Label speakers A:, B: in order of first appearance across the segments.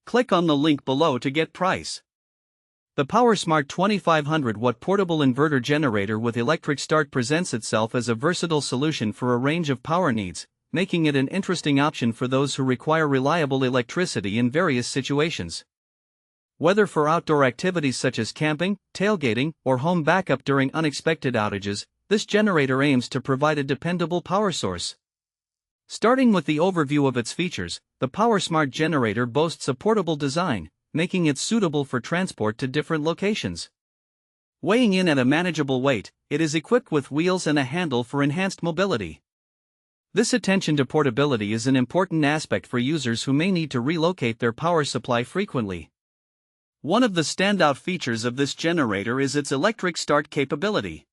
A: Click on the link below to get price. The PowerSmart 2500 Watt Portable Inverter Generator with electric start presents itself as a versatile solution for a range of power needs, making it an interesting option for those who require reliable electricity in various situations. Whether for outdoor activities such as camping, tailgating, or home backup during unexpected outages, this generator aims to provide a dependable power source. Starting with the overview of its features, the PowerSmart generator boasts a portable design, making it suitable for transport to different locations. Weighing in at a manageable weight, it is equipped with wheels and a handle for enhanced mobility. This attention to portability is an important aspect for users who may need to relocate their power supply frequently. One of the standout features of this generator is its electric start capability.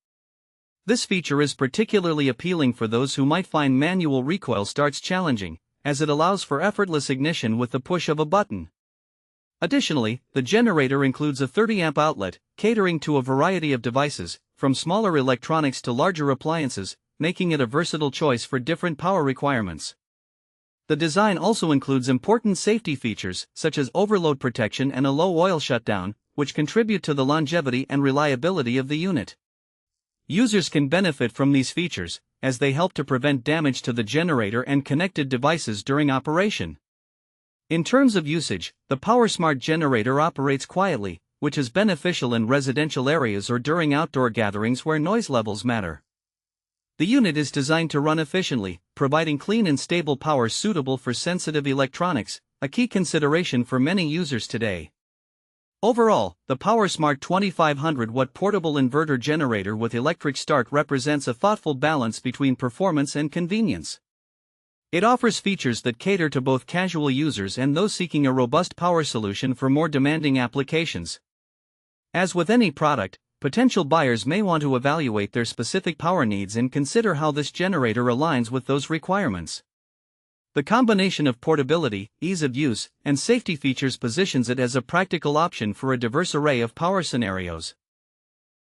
A: This feature is particularly appealing for those who might find manual recoil starts challenging, as it allows for effortless ignition with the push of a button. Additionally, the generator includes a 30-amp outlet, catering to a variety of devices, from smaller electronics to larger appliances, making it a versatile choice for different power requirements. The design also includes important safety features, such as overload protection and a low oil shutdown, which contribute to the longevity and reliability of the unit. Users can benefit from these features, as they help to prevent damage to the generator and connected devices during operation. In terms of usage, the PowerSmart generator operates quietly, which is beneficial in residential areas or during outdoor gatherings where noise levels matter. The unit is designed to run efficiently, providing clean and stable power suitable for sensitive electronics, a key consideration for many users today. Overall, the PowerSmart 2500 Watt Portable Inverter Generator with electric start represents a thoughtful balance between performance and convenience. It offers features that cater to both casual users and those seeking a robust power solution for more demanding applications. As with any product, potential buyers may want to evaluate their specific power needs and consider how this generator aligns with those requirements. The combination of portability, ease of use, and safety features positions it as a practical option for a diverse array of power scenarios.